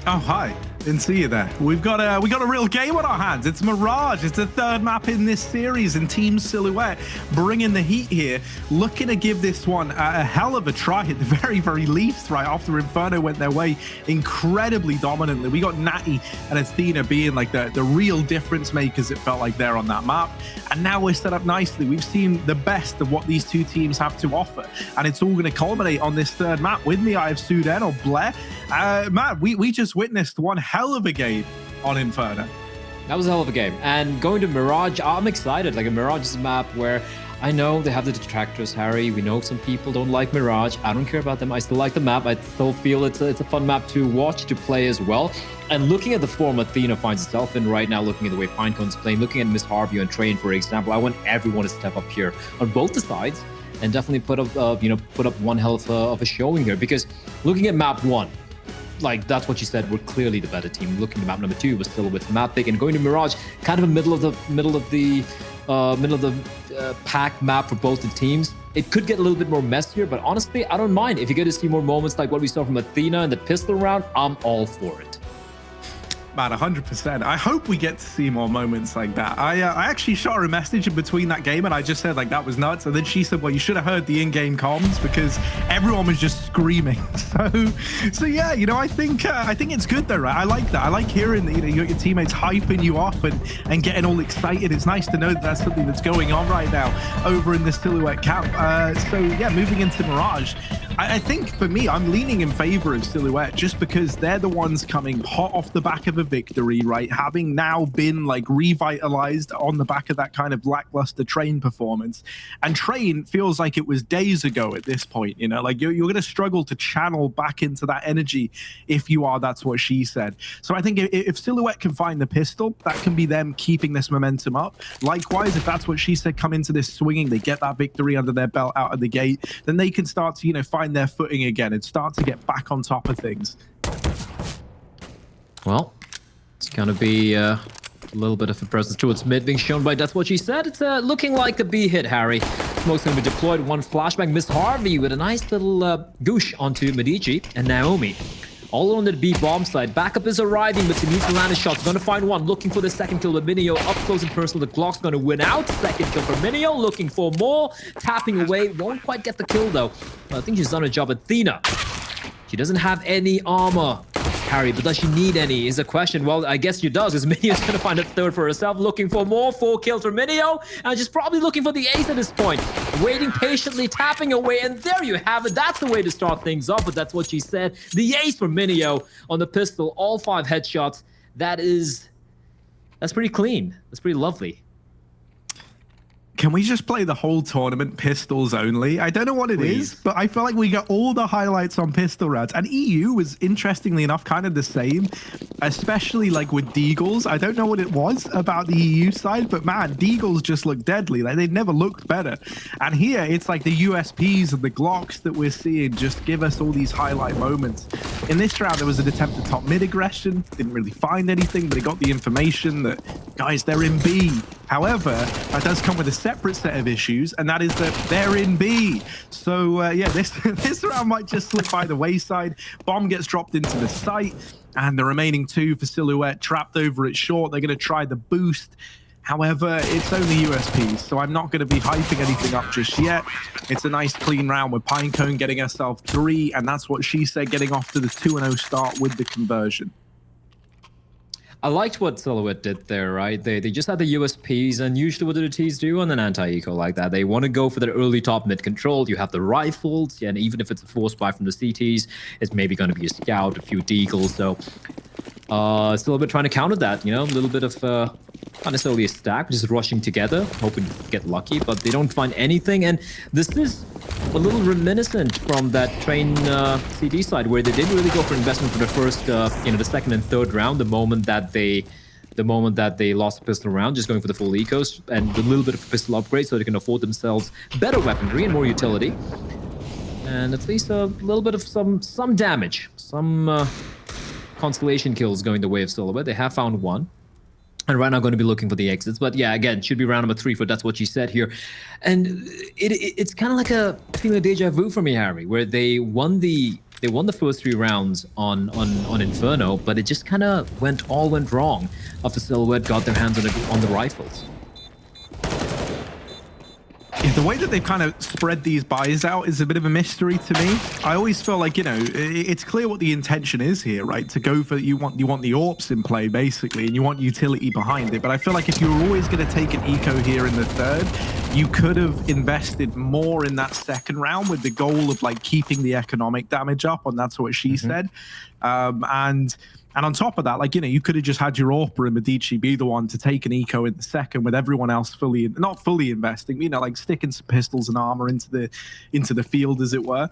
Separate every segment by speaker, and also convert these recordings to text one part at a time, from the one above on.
Speaker 1: Oh, hi. Didn't see you there. We got a real game on our hands. It's Mirage. It's the third map in this series, and Team Silhouette bringing the heat here, looking to give this one a hell of a try at the very, very least, right after Inferno went their way incredibly dominantly. We got Natty and Athena being like the real difference makers, it felt like, there on that map. And now we're set up nicely. We've seen the best of what these two teams have to offer, and it's all going to culminate on this third map. With me, I have Suden or Blair. Matt, we just witnessed one hell of a game on Inferno.
Speaker 2: That was a hell of a game. And going to Mirage, I'm excited. Like, a Mirage is a map where I know they have the detractors, Harry. We know some people don't like Mirage. I don't care about them. I still like the map. I still feel it's a fun map to watch, to play as well. And looking at the form Athena finds itself in right now, looking at the way Pinecone's playing, looking at Miss Harvey and Train, for example, I want everyone to step up here on both the sides and definitely put up one hell of a showing here. Because looking at map 1, like, that's what you said, we're clearly the better team. Looking at map number 2 was still with map pick, and going to Mirage, kind of a middle of the pack map for both the teams. It could get a little bit more messier, but honestly, I don't mind. If you get to see more moments like what we saw from Athena in the pistol round, I'm all for it.
Speaker 1: Man, 100%. I hope we get to see more moments like that. I actually shot her a message in between that game, and I just said, like, that was nuts. And then she said, well, you should have heard the in-game comms, because everyone was just screaming. So yeah, you know, I think it's good though, right? I like that. I like hearing that, you know, you got your teammates hyping you up and getting all excited. It's nice to know that that's something that's going on right now over in the Silhouette camp. So yeah, moving into Mirage, I think for me, I'm leaning in favor of Silhouette just because they're the ones coming hot off the back of a victory, right? Having now been like revitalized on the back of that kind of lackluster Train performance. And Train feels like it was days ago at this point, you know, like you're going to struggle to channel back into that energy if you are, that's what she said. So I think if Silhouette can find the pistol, that can be them keeping this momentum up. Likewise, if that's what she said, come into this swinging, they get that victory under their belt out of the gate, then they can start to, you know, find their footing again and start to get back on top of things.
Speaker 2: Well, it's going to be a little bit of a presence towards mid being shown by That's What She Said. It's looking like a B hit, Harry. Smoke's going to be deployed. One flashbang. Miss Harvey with a nice little goosh onto Medici and Naomi. All on the B bomb side. Backup is arriving, but he needs to land a shot. He's going to find one. Looking for the second kill with Minio. Up close and personal. The Glock's going to win out. Second kill for Minio. Looking for more. Tapping away. Won't quite get the kill, though. I think she's done a job. Athena. She doesn't have any armor, Harry, but does she need any is a question. Well, I guess she does, because Minio's going to find a third for herself. Looking for more. 4 kills for Minio. And she's probably looking for the ace at this point. Waiting patiently, tapping away. And there you have it. That's the way to start things off. But That's What She Said. The ace for Minio on the pistol. All 5 headshots. That's pretty clean. That's pretty lovely.
Speaker 1: Can we just play the whole tournament pistols only? I don't know what it is, but I feel like we got all the highlights on pistol rounds. And EU was, interestingly enough, kind of the same, especially like with Deagles. I don't know what it was about the EU side, but man, Deagles just looked deadly. Like, they'd never looked better. And here, it's like the USPs and the Glocks that we're seeing just give us all these highlight moments. In this round, there was an attempt at top mid aggression. Didn't really find anything, but it got the information that, guys, they're in B. However, that does come with a separate set of issues, and that is that they're in B. So yeah, this round might just slip by the wayside. Bomb gets dropped into the site, and the remaining 2 for Silhouette trapped over at short. They're going to try the boost. However, it's only USPs, so I'm not going to be hyping anything up just yet. It's a nice clean round with Pinecone getting herself 3, and That's What She Said, getting off to the 2-0 start with the conversion.
Speaker 2: I liked what Silhouette did there, right? They just had the USPs, and usually what do the T's do on an anti-eco like that? They want to go for that early top mid control. You have the rifles, and even if it's a force buy from the CTs, it's maybe going to be a scout, a few deagles. So Silhouette trying to counter that, you know, a little bit of not necessarily a stack, just rushing together, hoping to get lucky, but they don't find anything. And this is a little reminiscent from that Train CD side, where they didn't really go for investment for the first, the second and third round. The moment that they lost the pistol round, just going for the full ecos and a little bit of a pistol upgrade, so they can afford themselves better weaponry and more utility, and at least a little bit of some damage, some constellation kills going the way of Silhouette. They have found one. And right now going to be looking for the exits. But yeah, again, should be round number 3 for That's What She Said here. And it's kind of like a feeling of deja vu for me, Harry, where they won the They won the first 3 rounds on Inferno, but it just kind of went wrong after Silhouette got their hands on the rifles.
Speaker 1: Yeah, the way that they've kind of spread these buys out is a bit of a mystery to me. I always feel like, you know, it's clear what the intention is here, right? To go for, you want the AWPs in play, basically, and you want utility behind it. But I feel like if you were always going to take an eco here in the third, you could have invested more in that second round with the goal of, like, keeping the economic damage up, and that's what she said. And on top of that, like, you know, you could have just had your AWPer and Medici be the one to take an eco in the second with everyone else not fully investing, you know, like sticking some pistols and armor into the field, as it were.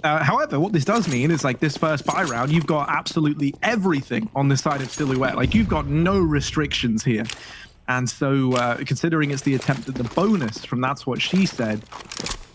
Speaker 1: However, what this does mean is, like, this first buy round, you've got absolutely everything on the side of Silhouette. Like, you've got no restrictions here. And so, considering it's the attempt at the bonus from That's What She Said,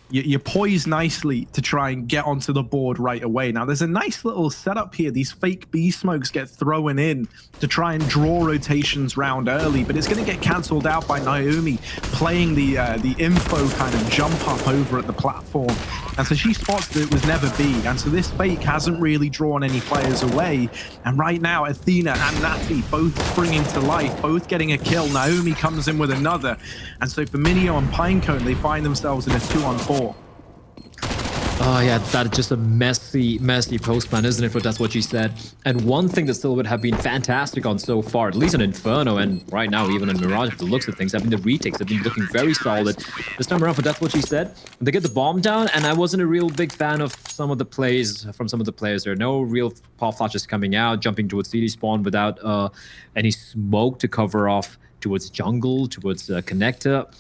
Speaker 1: you're poised nicely to try and get onto the board right away. Now, there's a nice little setup here. These fake B smokes get thrown in to try and draw rotations round early, but it's going to get cancelled out by Naomi playing the info kind of jump up over at the platform. And so she spots that it was never B. And so this fake hasn't really drawn any players away. And right now, Athena and Natty both springing to life, both getting a kill. Naomi comes in with another. And so for Minio and Pinecone, they find themselves in a 2-on-4.
Speaker 2: Oh yeah, that's just a messy post plan, isn't it? For That's What She Said. And one thing that Silhouette have been fantastic on so far, at least in Inferno, and right now even in Mirage, with the looks of things, I mean, the retakes have been looking very solid. This time around for That's What She Said, they get the bomb down, and I wasn't a real big fan of some of the plays from some of the players there. No real pop flashes coming out, jumping towards CD spawn without any smoke to cover off towards jungle, towards connector.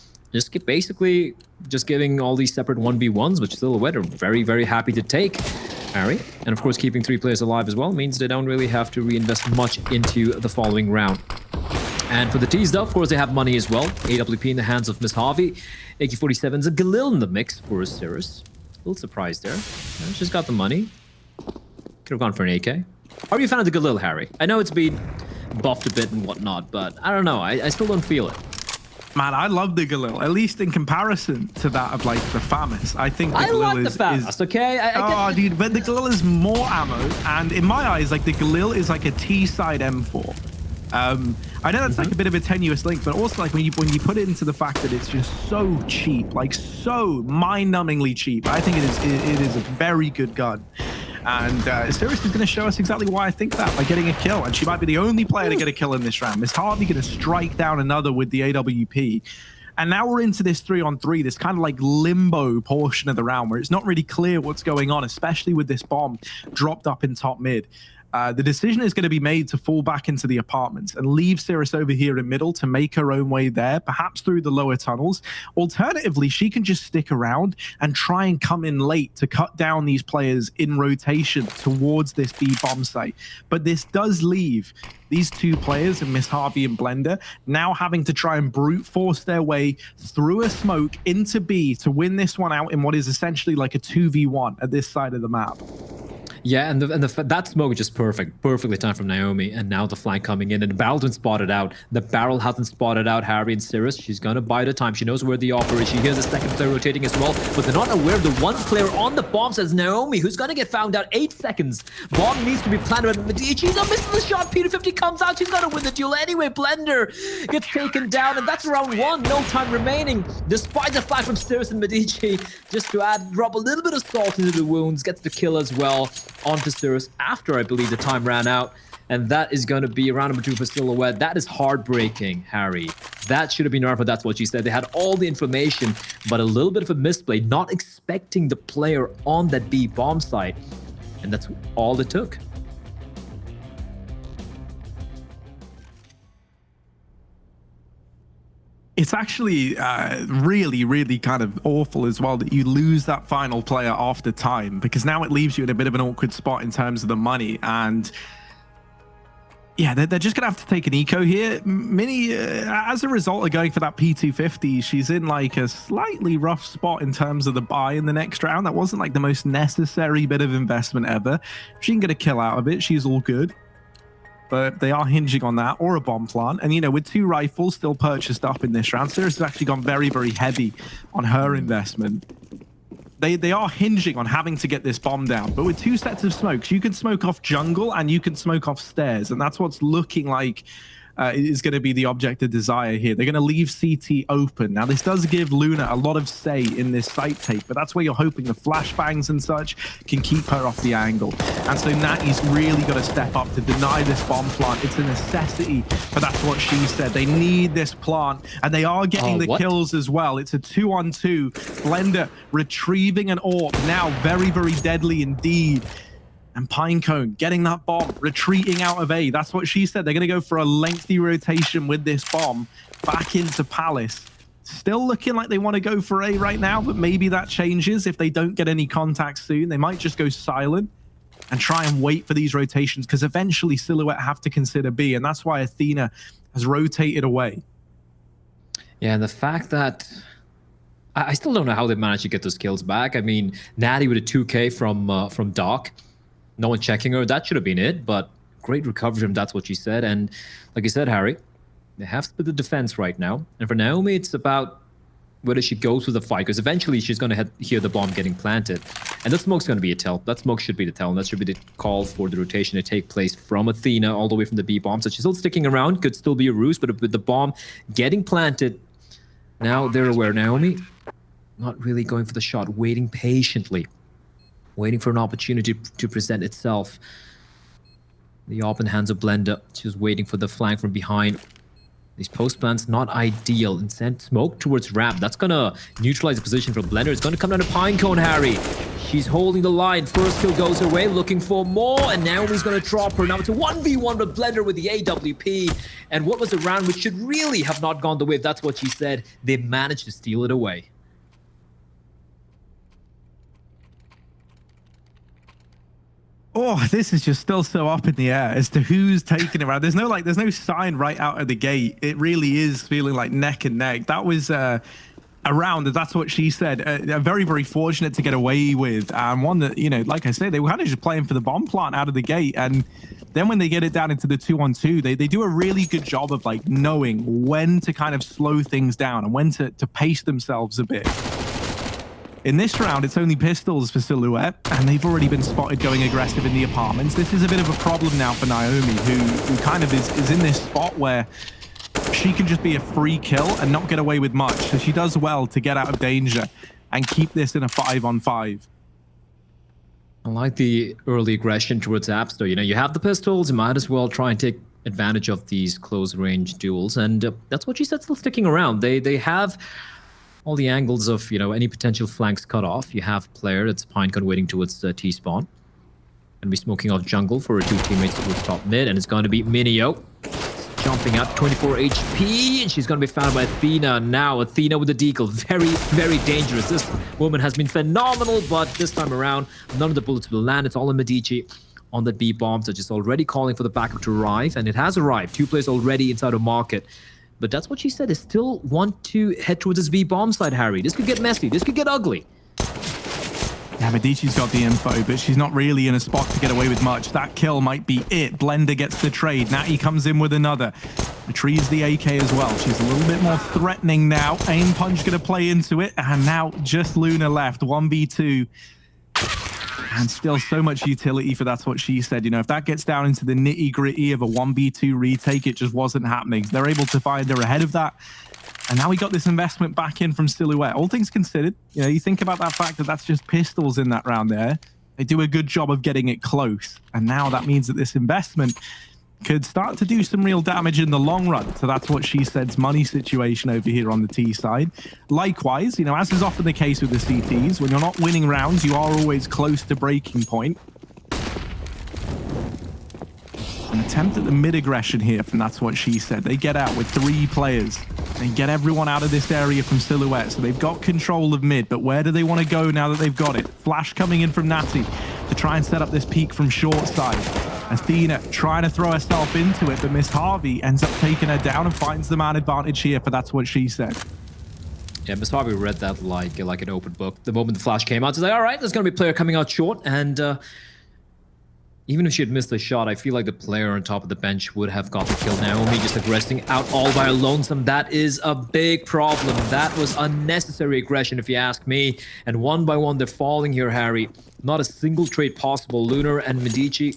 Speaker 2: Basically just giving all these separate 1v1s, which Silhouette are very, very happy to take, Harry. And of course, keeping 3 players alive as well means they don't really have to reinvest much into the following round. And for the T's, though, of course, they have money as well. AWP in the hands of Miss Harvey. AK-47s, a Galil in the mix for Cirrus. A little surprised there. Yeah, she's got the money. Could have gone for an AK. Are you a fan of the Galil, Harry? I know it's been buffed a bit and whatnot, but I don't know. I still don't feel it.
Speaker 1: Man, I love the Galil, at least in comparison to that of, like, the FAMAS. I think the Galil
Speaker 2: like the FAMAS, okay?
Speaker 1: Dude, but the Galil is more ammo, and in my eyes, like, the Galil is like a T-side M4. I know that's like a bit of a tenuous link, but also, like, when you put it into the fact that it's just so cheap, like so mind-numbingly cheap, I think it is a very good gun. And Cirrus is going to show us exactly why I think that by getting a kill. And she might be the only player to get a kill in this round. Miss Harvey going to strike down another with the AWP. And now we're into this 3-on-3, this kind of like limbo portion of the round where it's not really clear what's going on, especially with this bomb dropped up in top mid. The decision is going to be made to fall back into the apartments and leave Cirrus over here in middle to make her own way there, perhaps through the lower tunnels. Alternatively, she can just stick around and try and come in late to cut down these players in rotation towards this B bomb site. But this does leave these 2 players, and Miss Harvey and Blender, now having to try and brute force their way through a smoke into B to win this one out in what is essentially like a 2v1 at this side of the map.
Speaker 2: Yeah, and that smoke is just perfectly timed from Naomi, and now the flank coming in, and the barrel's been spotted out. The barrel hasn't spotted out Harry and Cirrus. She's gonna bide her time. She knows where the offer is. She hears the second player rotating as well, but they're not aware of the one player on the bomb, says Naomi, who's gonna get found out. 8 seconds. Bomb needs to be planted at Medici. She's not missing the shot. Peter 50 comes out. She's gonna win the duel anyway. Blender gets taken down, and that's round 1. No time remaining, despite the flash from Cirrus and Medici, just to drop a little bit of salt into the wounds. Gets the kill as well onto Cirrus after, I believe, the time ran out. And that is going to be round number 2 for Silhouette. That is heartbreaking, Harry. That should have been round for That's What She Said. They had all the information, but a little bit of a misplay, not expecting the player on that B bomb site. And that's all it took.
Speaker 1: It's actually really, really kind of awful as well that you lose that final player after time, because now it leaves you in a bit of an awkward spot in terms of the money. And yeah, they're just gonna have to take an eco here. Minnie, as a result of going for that P250, she's in like a slightly rough spot in terms of the buy in the next round. That wasn't like the most necessary bit of investment ever. If she can get a kill out of it, she's all good. But they are hinging on that, or a bomb plant. And, you know, with 2 rifles still purchased up in this round, Cirrus has actually gone very, very heavy on her investment. they are hinging on having to get this bomb down. But with 2 sets of smokes, you can smoke off jungle and you can smoke off stairs. And that's what's looking like is going to be the object of desire here. They're going to leave CT open. Now, this does give Luna a lot of say in this site take, but that's where you're hoping the flashbangs and such can keep her off the angle. And so Natty's really got to step up to deny this bomb plant. It's a necessity, but that's what she said. They need this plant, and they are getting the kills as well. It's a 2-on-2. Blender retrieving an AWP. Now, very, very deadly indeed. And Pinecone getting that bomb, retreating out of A. That's what she said. They're going to go for a lengthy rotation with this bomb back into Palace. Still looking like they want to go for A right now, but maybe that changes if they don't get any contact soon. They might just go silent and try and wait for these rotations, because eventually Silhouette have to consider B, and that's why Athena has rotated away.
Speaker 2: Yeah, and the fact that I still don't know how they managed to get those kills back. I mean, Natty with a 2K from Doc. No one checking her. That should have been it, but great recovery from that's what she said. And like you said, Harry, they have split the defense right now. And for Naomi, it's about whether she goes with the fight, because eventually she's going to hear the bomb getting planted. And that smoke's going to be a tell. That smoke should be the tell, and that should be the call for the rotation to take place from Athena all the way from the B bomb. So she's still sticking around. Could still be a ruse, but with the bomb getting planted, now they're aware. Naomi not really going for the shot, waiting patiently. Waiting for an opportunity to present itself. The open hands of Blender. She's waiting for the flank from behind. These post plants not ideal. And send smoke towards Ramp. That's gonna neutralize the position from Blender. It's gonna come down to Pinecone, Harry. She's holding the line. First kill goes her way, looking for more. And Naomi's gonna drop her. Now it's a 1v1 with Blender with the AWP. And what was a round which should really have not gone the way. That's what she said. They managed to steal it away.
Speaker 1: Oh, this is just still so up in the air as to who's taking it around. There's no sign right out of the gate. It really is feeling like neck and neck. That was a round, that's what she said. Very, very fortunate to get away with. And one that, you know, like I said, they were kind of just playing for the bomb plant out of the gate. And then when they get it down into the 2-on-2, they do a really good job of like knowing when to kind of slow things down and when to pace themselves a bit. In this round, it's only pistols for Silhouette, and they've already been spotted going aggressive in the apartments. This is a bit of a problem now for Naomi, who kind of is in this spot where she can just be a free kill and not get away with much. So she does well to get out of danger and keep this in a 5-on-5.
Speaker 2: I like the early aggression towards Appster. You know, you have the pistols, you might as well try and take advantage of these close-range duels, and that's what she said, still sticking around. They have all the angles of, you know, any potential flanks cut off. You have player, that's Pinecone waiting towards T-spawn. Gonna be smoking off jungle for her 2 teammates towards top mid, and it's going to be Minio. Jumping up, 24 HP, and she's going to be found by Athena now. Athena with the deagle, very, very dangerous. This woman has been phenomenal, but this time around, none of the bullets will land. It's all in Medici on the B bomb, so just already calling for the backup to arrive, and it has arrived. 2 players already inside of market. But that's what she said, is still want to head towards this B bomb side, Harry. This could get messy. This could get ugly.
Speaker 1: Yeah, Medici's got the info, but she's not really in a spot to get away with much. That kill might be it. Blender gets the trade. Natty comes in with another. Retrieves the AK as well. She's a little bit more threatening now. Aim punch going to play into it. And now just Luna left. 1v2. And still so much utility for that's what she said. You know, if that gets down into the nitty-gritty of a 1v2 retake, it just wasn't happening. They're able to find her ahead of that. And now we got this investment back in from Silhouette. All things considered, you know, you think about that fact that that's just pistols in that round there. They do a good job of getting it close. And now that means that this investment could start to do some real damage in the long run. So that's what she said's money situation over here on the T side. Likewise, you know, as is often the case with the CTs, when you're not winning rounds, you are always close to breaking point. An attempt at the mid-aggression here from that's what she said. They get out with 3 players. They get everyone out of this area from Silhouette. So they've got control of mid, but where do they want to go now that they've got it? Flash coming in from Natty to try and set up this peak from short side. Athena trying to throw herself into it, but Miss Harvey ends up taking her down and finds the man advantage here, but that's what she said.
Speaker 2: Yeah, Miss Harvey read that like an open book. The moment the flash came out, she's like, all right, there's going to be a player coming out short, and Even if she had missed the shot, I feel like the player on top of the bench would have got the kill. Naomi just aggressing out all by her lonesome. That is a big problem. That was unnecessary aggression, if you ask me. And one by one, they're falling here, Harry. Not a single trade possible. Lunar and Medici.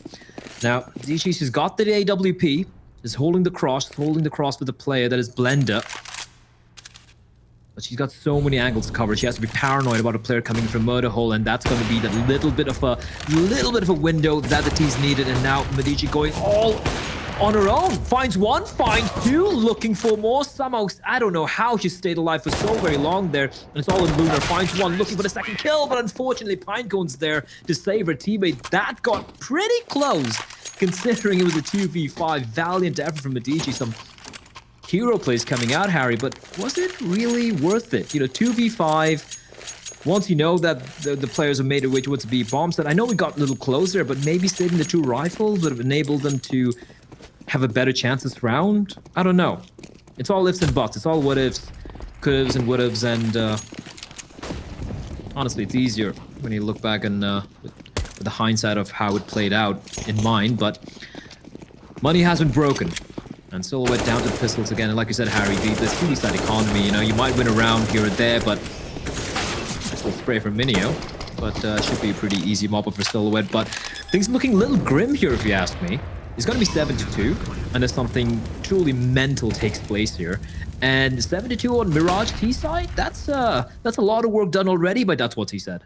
Speaker 2: Now, Medici, she's got the AWP. Is holding the cross with the player that is Blender. But she's got so many angles to cover. She has to be paranoid about a player coming from murder hole, and that's going to be the little bit of a window that the T's needed. And now Medici going all on her own. Finds one, finds two, looking for more. Somehow, I don't know how she stayed alive for so very long there. And it's all in Lunar. Finds one, looking for the second kill, but unfortunately Pinecone's there to save her teammate. That got pretty close, considering it was a 2v5. Valiant effort from Medici. Some hero plays coming out, Harry, but was it really worth it? You know, 2v5, once you know that the players have made their way towards the B bomb set, I know we got a little closer, but maybe saving the two rifles would have enabled them to have a better chance this round? I don't know. It's all ifs and buts. It's all what ifs, could haves and would haves, and honestly, it's easier when you look back and with the hindsight of how it played out in mind, but money has been broken. And Silhouette down to the pistols again. And like you said, Harry, the CD side economy, you know, you might win a round here or there, but nice little spray from Minio. But should be a pretty easy mop-up for Silhouette. But things looking a little grim here, if you ask me. It's going to be 7-2, unless something truly mental takes place here. And 7-2 on Mirage T side, that's a lot of work done already, but that's what he said.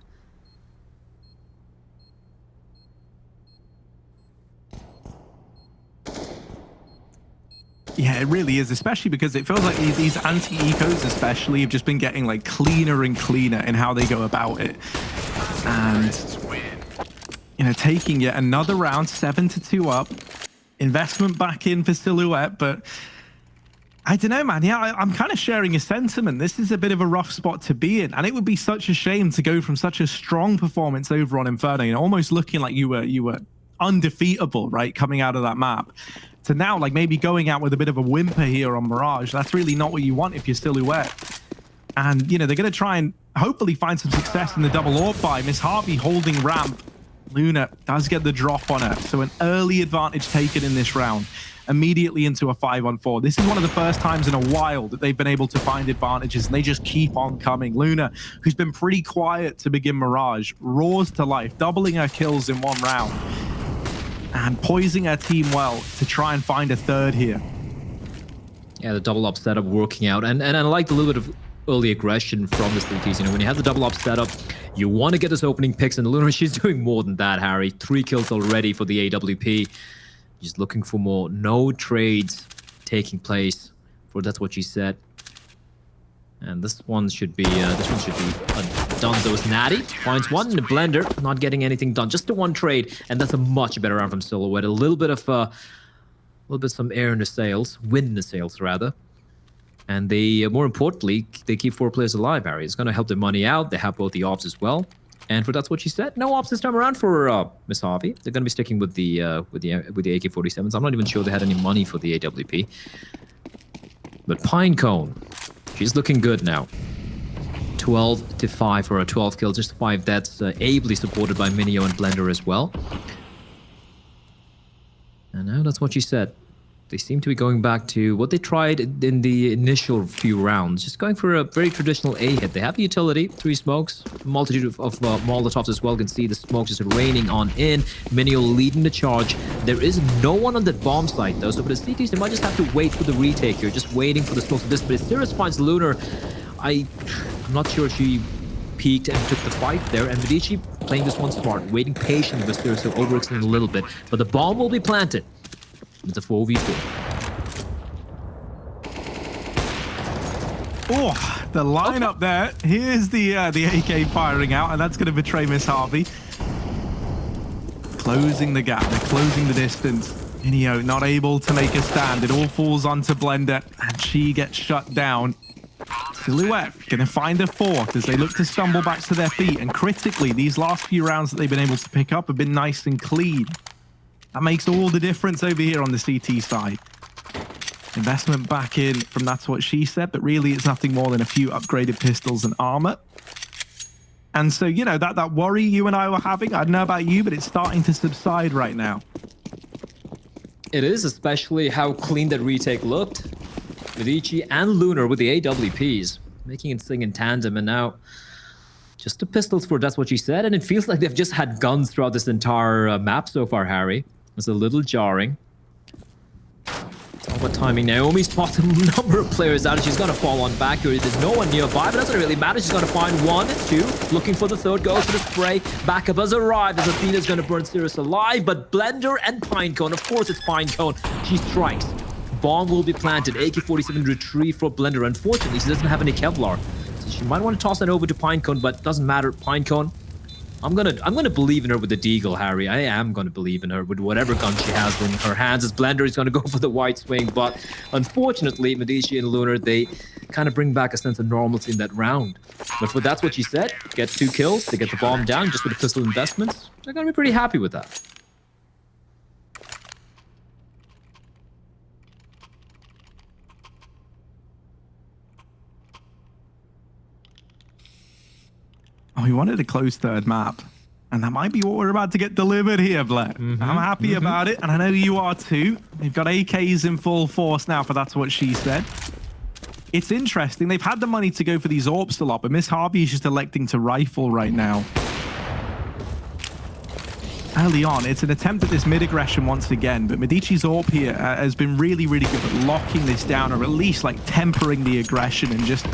Speaker 1: Yeah, it really is, especially because it feels like these anti-ecos especially have just been getting like cleaner and cleaner in how they go about it. And, you know, taking yet another round, 7-2 up, investment back in for Silhouette, but I don't know, man. Yeah, I'm kind of sharing a sentiment. This is a bit of a rough spot to be in, and it would be such a shame to go from such a strong performance over on Inferno, you know, almost looking like you were undefeatable, right, coming out of that map, to now like maybe going out with a bit of a whimper here on Mirage. That's really not what you want if you're Silhouette. And, you know, they're going to try and hopefully find some success in the double AWP buy. Miss Harvey holding ramp. Luna does get the drop on her. So an early advantage taken in this round. Immediately into a 5-on-4. This is one of the first times in a while that they've been able to find advantages, and they just keep on coming. Luna, who's been pretty quiet to begin Mirage, roars to life, doubling her kills in one round. And poising her team well to try and find a third here.
Speaker 2: Yeah, the double up setup working out, and I liked a little bit of early aggression from the CTs. You know, when you have the double up setup, you want to get those opening picks, and Luna, she's doing more than that, Harry. 3 kills already for the AWP. She's looking for more. No trades taking place. That's what she said. And this one should be done. So it's Natty finds one in the blender, not getting anything done. Just the one trade, and that's a much better round from Silhouette. A little bit some air in the sails, wind in the sails rather. And they, more importantly, they keep 4 players alive. Harry, it's going to help their money out. They have both the ops as well. And that's what she said. No ops this time around for Miss Harvey. They're going to be sticking with the AK-47s. I'm not even sure they had any money for the AWP. But Pinecone, she's looking good now. 12-5 for a 12 kill, just 5 deaths, ably supported by Minio and Blender as well. And now that's what she said. They seem to be going back to what they tried in the initial few rounds, just going for a very traditional A hit. They have the utility, 3 smokes, a multitude of Molotovs as well. You can see the smokes just raining on in. Minio leading the charge. There is no one on that bomb site though, so for the CTs, they might just have to wait for the retake here, just waiting for the smokes to dissipate. Sirius finds Lunar. I'm not sure if she peeked and took the fight there, and Medici playing this one smart, waiting patiently with Sirius to overextend a little bit, but the bomb will be planted. It's a 4v4.
Speaker 1: Oh, the lineup there. Here's the AK firing out, and that's going to betray Miss Harvey. Closing the gap. They're closing the distance. Minio not able to make a stand. It all falls onto Blender, and she gets shut down. Silhouette going to find a 4th as they look to stumble back to their feet. And critically, these last few rounds that they've been able to pick up have been nice and clean. That makes all the difference over here on the CT side. Investment back in from That's What She Said, but really it's nothing more than a few upgraded pistols and armor. And so, you know, that worry you and I were having, I don't know about you, but it's starting to subside right now.
Speaker 2: It is, especially how clean that retake looked. Medici and Lunar with the AWPs, making it sing in tandem, and now just the pistols for that's what she said, and it feels like they've just had guns throughout this entire map so far, Harry. It's a little jarring. It's all about timing. Naomi spots a number of players out, and she's gonna fall on back here. There's no one nearby, but doesn't really matter. She's gonna find one, two, looking for the third, goes for the spray. Backup has arrived as Athena's gonna burn Sirius alive, but Blender and Pinecone, of course it's Pinecone. She strikes. Bomb will be planted. AK-47 retrieve for Blender. Unfortunately, she doesn't have any Kevlar, so she might want to toss that over to Pinecone, but doesn't matter. Pinecone, I'm gonna believe in her with the Deagle, Harry. I am gonna believe in her with whatever gun she has in her hands. As Blender is gonna go for the white swing, but unfortunately, Medici and Lunar, they kind of bring back a sense of normalcy in that round. But for that's what she said. Get 2 kills, they get the bomb down just with the pistol investments. They're gonna be pretty happy with that.
Speaker 1: Oh, we wanted a close third map. And that might be what we're about to get delivered here, Blair. I'm happy about it, and I know you are too. They've got AKs in full force now for that's what she said. It's interesting. They've had the money to go for these AWPs a lot, but Miss Harvey is just electing to rifle right now. Early on, it's an attempt at this mid-aggression once again, but Medici's AWP here has been really, really good at locking this down, or at least like tempering the aggression and just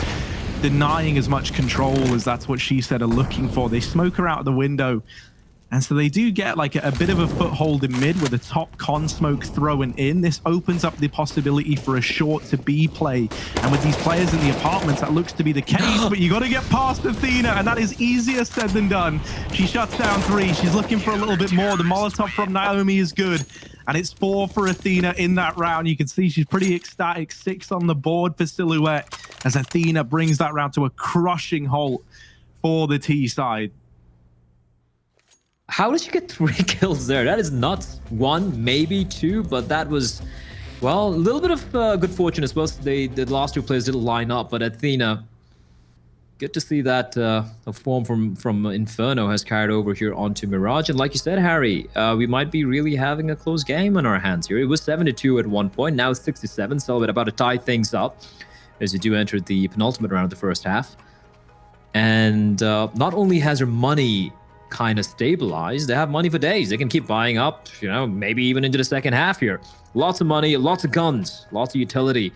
Speaker 1: denying as much control as that's what she said are looking for. They smoke her out of the window, and so they do get like a bit of a foothold in mid with the top con smoke thrown in. This opens up the possibility for a short to B play, and with these players in the apartments, that looks to be the case. But you got to get past Athena, and that is easier said than done. She shuts down 3. She's looking for a little bit more. The Molotov from Naomi is good, and it's 4 for Athena in that round. You can see she's pretty ecstatic. 6 on the board for Silhouette as Athena brings that round to a crushing halt for the T side.
Speaker 2: How did you get 3 kills there? That is nuts. 1, maybe 2, but that was, well, a little bit of good fortune as well. The last 2 players didn't line up, but Athena, good to see that a form from Inferno has carried over here onto Mirage. And like you said, Harry, we might be really having a close game on our hands here. It was 7-2 at one point, now it's 6-7, so we're about to tie things up as you do enter the penultimate round of the first half. And not only has her money kind of stabilized, they have money for days. They can keep buying up, you know, maybe even into the second half here. Lots of money, lots of guns, lots of utility.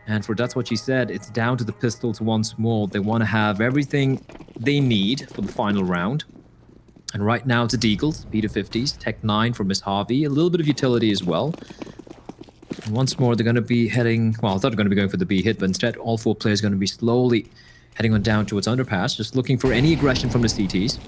Speaker 2: And for that's what she said, it's down to the pistols once more. They want to have everything they need for the final round. And right now it's a Deagles, P250s, Tech 9 for Miss Harvey, a little bit of utility as well. And once more, they're going to be heading, well, I thought they were going to be going for the B hit, but instead all 4 players are going to be slowly heading on down towards underpass, just looking for any aggression from the CTs.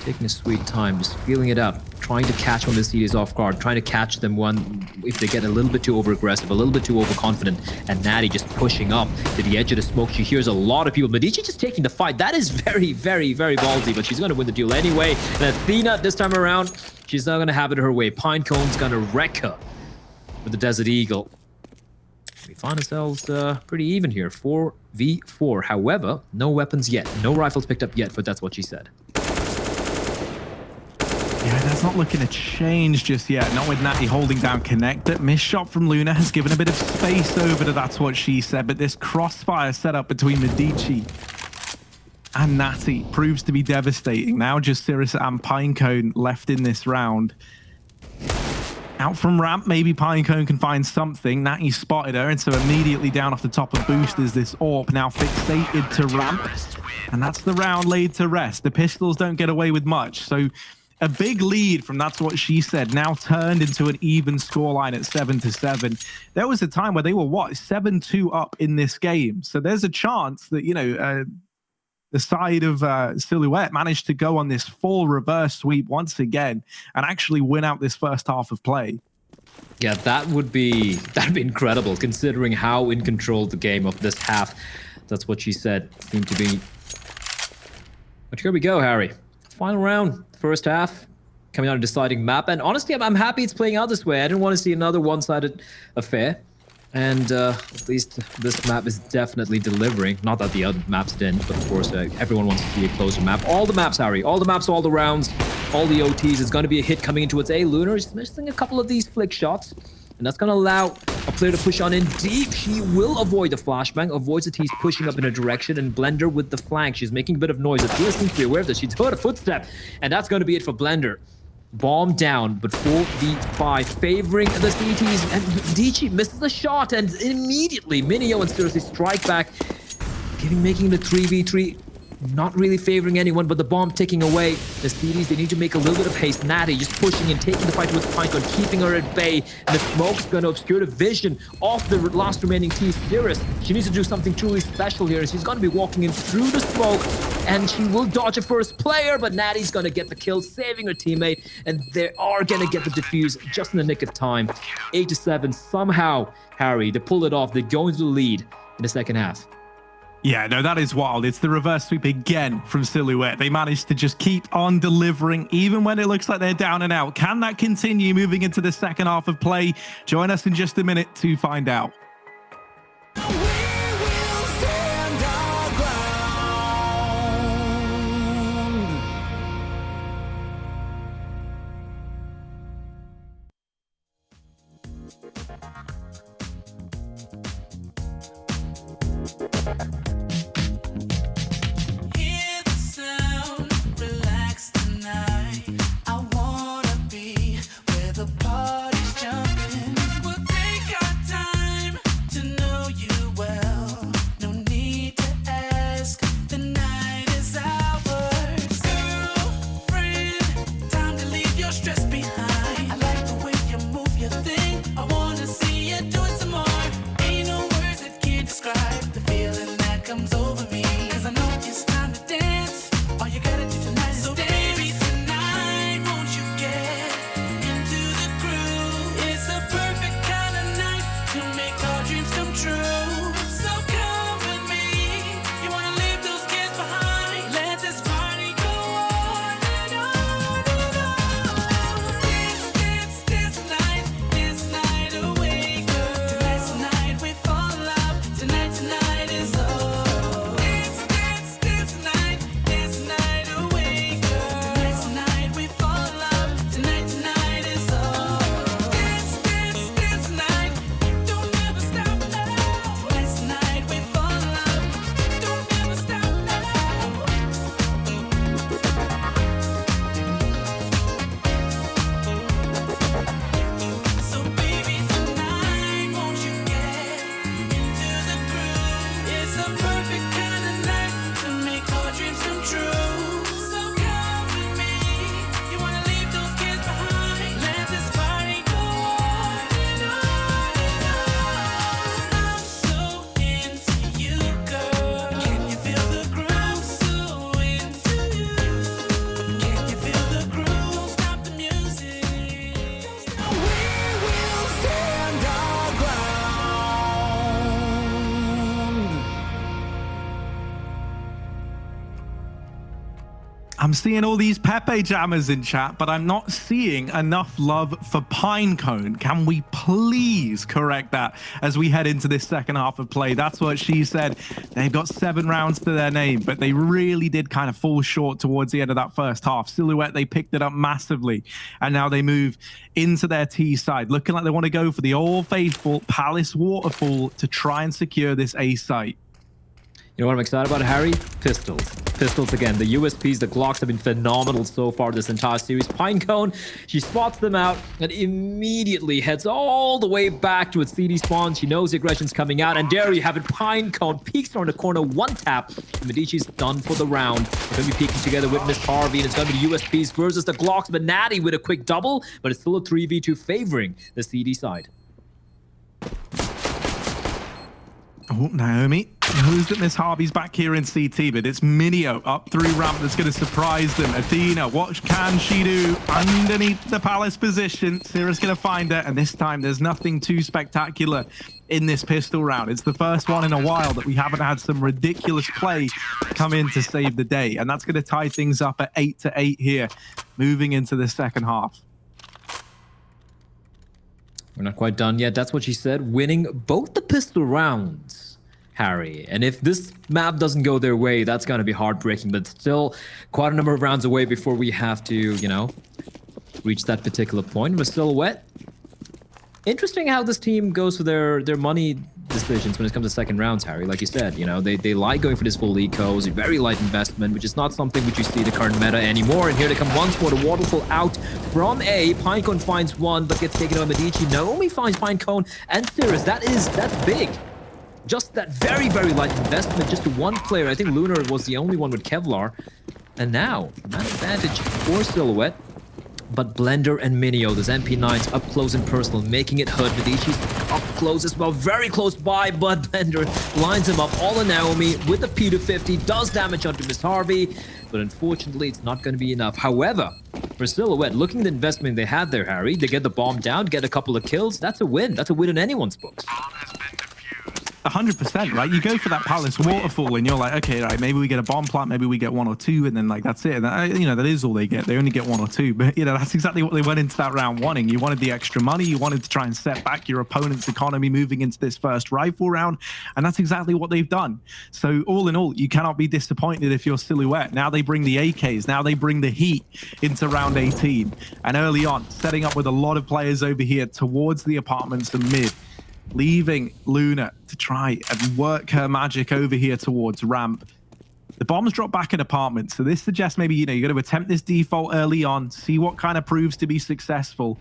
Speaker 2: Taking a sweet time, just feeling it up, trying to catch one of the CTs off guard, trying to catch them one if they get a little bit too over-aggressive, a little bit too overconfident, and Natty just pushing up to the edge of the smoke. She hears a lot of people. Medici just taking the fight. That is very, very, very ballsy, but she's going to win the duel anyway. And Athena, this time around, she's not going to have it her way. Pinecone's going to wreck her with the Desert Eagle. We find ourselves pretty even here, 4v4. However, no weapons yet. No rifles picked up yet, but that's what she said.
Speaker 1: Yeah, that's not looking to change just yet. Not with Natty holding down connector. Missed shot from Luna has given a bit of space over to that's what she said. But this crossfire setup between Medici and Natty proves to be devastating. Now just Sirius and Pinecone left in this round. Out from ramp, maybe Pinecone can find something. Natty spotted her, and so immediately down off the top of boosters, this AWP now fixated to ramp. And that's the round laid to rest. The pistols don't get away with much. So a big lead from that's what she said now turned into an even scoreline at 7-7. There was a time where they were, what, 7-2 up in this game. So there's a chance that, you know, the side of Silhouette managed to go on this full reverse sweep once again and actually win out this first half of play.
Speaker 2: Yeah, that'd be incredible considering how in control the game of this half, that's what she said, seemed to be. But here we go, Harry. Final round, first half, coming out a deciding map. And honestly, I'm happy it's playing out this way. I didn't want to see another one-sided affair. And at least this map is definitely delivering. Not that the other maps didn't, but of course everyone wants to see a closer map. All the maps, Harry. All the maps, all the rounds, all the OTs. It's going to be a hit coming into its A. Lunar is missing a couple of these flick shots. And that's going to allow a player to push on in deep. She will avoid the flashbang, avoids the T's pushing up in a direction, and Blender with the flank. She's making a bit of noise. Athena seems to be aware of this. She's heard a footstep. And that's going to be it for Blender. Bomb down, but 4v5 favoring the CTs, and DG misses the shot, and immediately Minio and seriously strike back, making the 3v3, not really favoring anyone, but the bomb ticking away. The CTs, they need to make a little bit of haste. Natty just pushing and taking the fight with Pinecone, keeping her at bay, and the smoke's going to obscure the vision of the last remaining T. Cirrus, she needs to do something truly special here, and she's going to be walking in through the smoke, and she will dodge a first player, but Natty's going to get the kill, saving her teammate, and they are going to get the defuse just in the nick of time. 8-7, somehow, Harry, they pull it off. They go into the lead in the second half.
Speaker 1: Yeah, no, that is wild. It's the reverse sweep again from Silhouette. They managed to just keep on delivering, even when it looks like they're down and out. Can that continue moving into the second half of play? Join us in just a minute to find out. I'm seeing all these Pepe jammers in chat, but I'm not seeing enough love for Pinecone. Can we please correct that as we head into this second half of play? That's what she said. They've got 7 rounds to their name, but they really did kind of fall short towards the end of that first half. Silhouette, they picked it up massively, and now they move into their T side, looking like they want to go for the all-faithful Palace Waterfall to try and secure this A site.
Speaker 2: You know what I'm excited about, Harry? Pistols. Pistols again. The USPs, the Glocks have been phenomenal so far this entire series. Pinecone, she spots them out and immediately heads all the way back to its CD spawn. She knows the aggression's coming out, and there you have it. Pinecone peeks around the corner, one tap, and Medici's done for the round. They're going to be peeking together with Miss Harvey, and it's going to be the USPs versus the Glocks. But Natty with a quick double, but it's still a 3v2 favoring the CD side.
Speaker 1: Oh, Naomi knows that Miss Harvey's back here in CT, but it's Minio up through ramp that's going to surprise them. Athena, what can she do underneath the Palace position? Sarah's going to find her, and this time there's nothing too spectacular in this pistol round. It's the first one in a while that we haven't had some ridiculous play come in to save the day, and that's going to tie things up at 8-8 here, moving into the second half.
Speaker 2: We're not quite done yet. That's what she said. Winning both the pistol rounds, Harry. And if this map doesn't go their way, that's going to be heartbreaking. But still, quite a number of rounds away before we have to, you know, reach that particular point. We're still wet. Interesting how this team goes for their money decisions when it comes to second rounds, Harry. Like you said, you know, they like going for this full ecos, a very light investment, which is not something which you see the current meta anymore. And here they come once more. The waterfall out from A. Pinecone finds one, but gets taken on Medici. Naomi finds Pinecone and Cirrus. That's big. Just that very, very light investment, just to one player. I think Lunar was the only one with Kevlar. And now, man advantage for Silhouette. But Blender and Minio, those MP9s up close and personal, making it hurt. Medici's up close as well, very close by, but Blender lines him up all on Naomi with the P250, does damage onto Miss Harvey, but unfortunately it's not going to be enough. However, for Silhouette, looking at the investment they had there, Harry, they get the bomb down, get a couple of kills, that's a win. That's a win in anyone's books.
Speaker 1: 100%, right? You go for that Palace waterfall and you're like, okay, right, maybe we get a bomb plant, maybe we get one or two, and then like that's it. And that, you know, that is all they get. They only get one or two, but you know, that's exactly what they went into that round wanting. You wanted the extra money, you wanted to try and set back your opponent's economy moving into this first rifle round, and that's exactly what they've done. So all in all, you cannot be disappointed if you're Silhouette. Now they bring the AKs, now they bring the heat into round 18, and early on, setting up with a lot of players over here towards the apartments and mid, leaving Luna to try and work her magic over here towards ramp. The bombs drop back in apartments, so this suggests maybe, you know, you're going to attempt this default early on, see what kind of proves to be successful,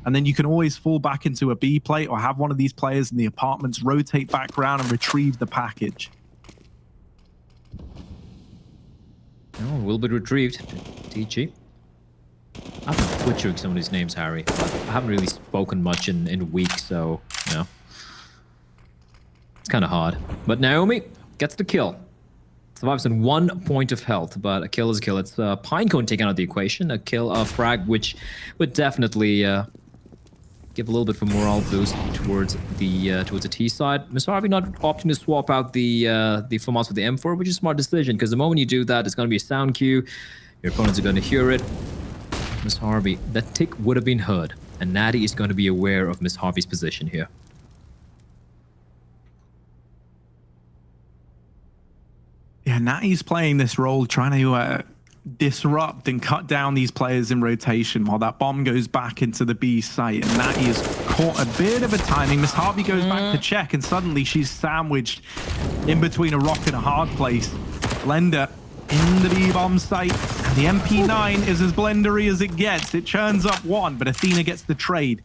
Speaker 1: and then you can always fall back into a B plate or have one of these players in the apartments rotate back around and retrieve the package.
Speaker 2: Oh, will be retrieved. TG. I've been butchering some of these names, Harry, but I haven't really spoken much in weeks, so, you know. It's kind of hard. But Naomi gets the kill. Survives on 1 point of health, but a kill is a kill. It's Pinecone taken out of the equation. A kill, a frag, which would definitely give a little bit of a morale boost towards the T side. Miss Harvey not opting to swap out the FAMAS with the M4, which is a smart decision, because the moment you do that, it's going to be a sound cue. Your opponents are going to hear it. Miss Harvey, that tick would have been heard, and Natty is going to be aware of Miss Harvey's position here.
Speaker 1: Yeah, Natty's playing this role, trying to disrupt and cut down these players in rotation while that bomb goes back into the B site, and Natty has caught a bit of a timing. Miss Harvey goes back to check, and suddenly she's sandwiched in between a rock and a hard place. Blender in the B-bomb site, and the MP9 is as blendery as it gets. It churns up one, but Athena gets the trade.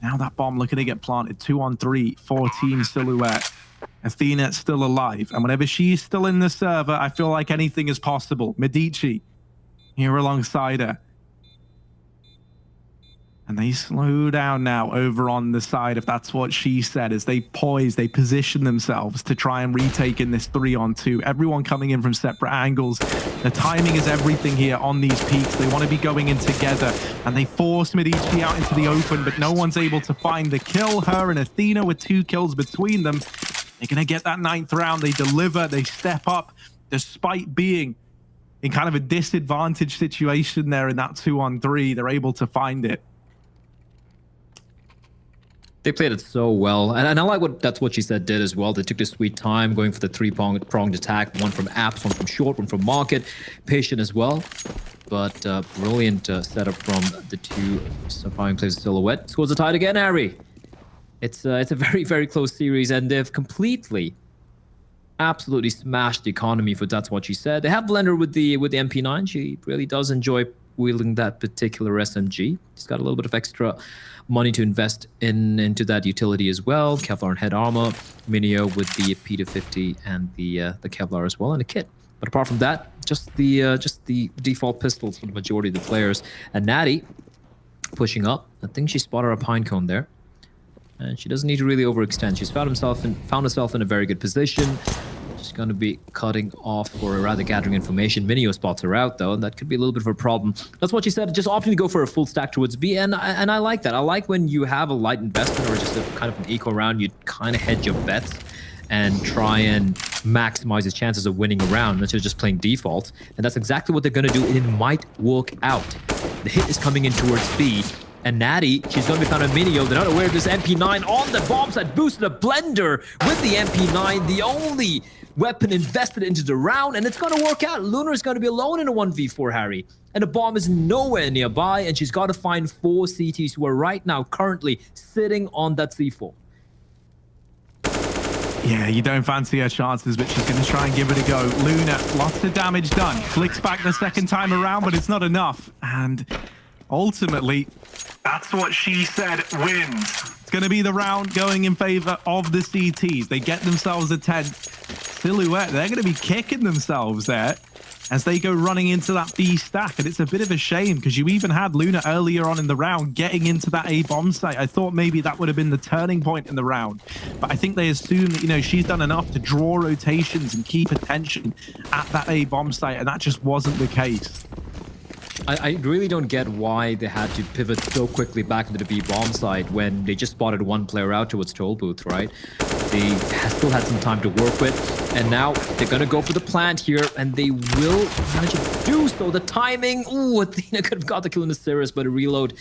Speaker 1: Now that bomb looking to get planted. 2 on 3 for Team Silhouette. Athena still alive, and whenever she's still in the server, I feel like anything is possible. Medici here alongside her. And they slow down now over on the side, if that's what she said, as they poise, they position themselves to try and retake in this 3 on 2. Everyone coming in from separate angles. The timing is everything here on these peaks. They want to be going in together, and they force Medici out into the open, but no one's able to find the kill. Her and Athena with 2 kills between them. They're going to get that 9th round. They deliver, they step up, despite being in kind of a disadvantaged situation there in that 2 on 3. They're able to find it.
Speaker 2: They played it so well, and I like that's what she said did as well. They took the sweet time going for the 3-pronged attack, one from apps, one from short, one from market, patient as well. But brilliant setup from the 2 surviving players of Silhouette. Scores are tied again, Harry. It's a very, very close series, and they've completely, absolutely smashed the economy for that's what she said. They have Blender with the MP9. She really does enjoy wielding that particular SMG. She's got a little bit of extra money to invest into that utility as well. Kevlar and head armor, Minio with the P250 and the Kevlar as well, and a kit. But apart from that, just the default pistols for the majority of the players. And Natty pushing up. I think she spotted a Pinecone there. And she doesn't need to really overextend. She's found herself in a very good position. She's going to be cutting off, or rather gathering information. Minio spots her out, though, and that could be a little bit of a problem. That's what she said, just opting to go for a full stack towards B, and I like that. I like when you have a light investment or just a kind of an eco round, you kind of hedge your bets and try and maximize his chances of winning a round instead of just playing default. And that's exactly what they're going to do, and it might work out. The hit is coming in towards B. And Natty, she's going to be found on Minio. They're not aware of this MP9 on the bomb side. Boosted a Blender with the MP9, the only weapon invested into the round, and it's going to work out. Lunar is going to be alone in a 1v4, Harry. And the bomb is nowhere nearby, and she's got to find 4 CTs who are right now currently sitting on that C4.
Speaker 1: Yeah, you don't fancy her chances, but she's going to try and give it a go. Luna, lots of damage done. Flicks back the second time around, but it's not enough. And ultimately, that's what she said wins. It's going to be the round going in favor of the CTs. They get themselves a 10th. Silhouette, they're going to be kicking themselves there as they go running into that B stack. And it's a bit of a shame because you even had Luna earlier on in the round getting into that A bomb site. I thought maybe that would have been the turning point in the round. But I think they assume that, you know, she's done enough to draw rotations and keep attention at that A bomb site. And that just wasn't the case.
Speaker 2: I really don't get why they had to pivot so quickly back into the B bomb side when they just spotted one player out towards Toll Booth, right? They still had some time to work with, and now they're going to go for the plant here, and they will manage to do so. The timing, ooh, Athena could have got the kill in the Cirrus, but a reload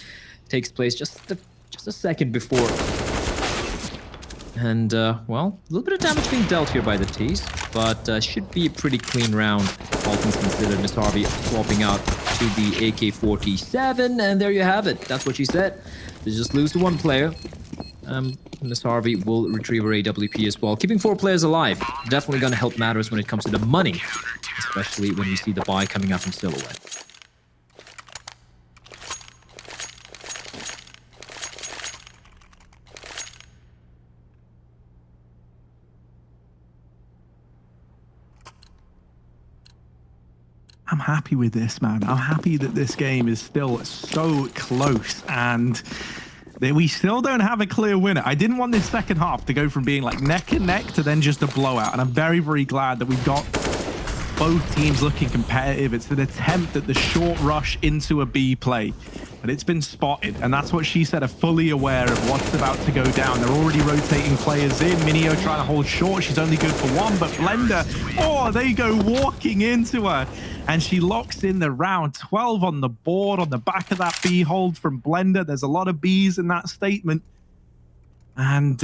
Speaker 2: takes place just a second before. And, well, a little bit of damage being dealt here by the T's, but should be a pretty clean round, all things considered. Miss Harvey swapping out to the AK-47, and there you have it. That's what she said. They just lose to one player. Miss Harvey will retrieve her AWP as well. Keeping 4 players alive, definitely going to help matters when it comes to the money, especially when you see the buy coming out from Silhouette.
Speaker 1: I'm happy with this, man. I'm happy that this game is still so close and that we still don't have a clear winner. I didn't want this second half to go from being like neck and neck to then just a blowout. And I'm very, very glad that we've got both teams looking competitive. It's an attempt at the short rush into a B play, but it's been spotted. And that's what she said, are fully aware of what's about to go down. They're already rotating players in. Minio trying to hold short. She's only good for 1, but Blender, oh, they go walking into her. And she locks in the round. 12 on the board on the back of that B hold from Blender. There's a lot of Bs in that statement. And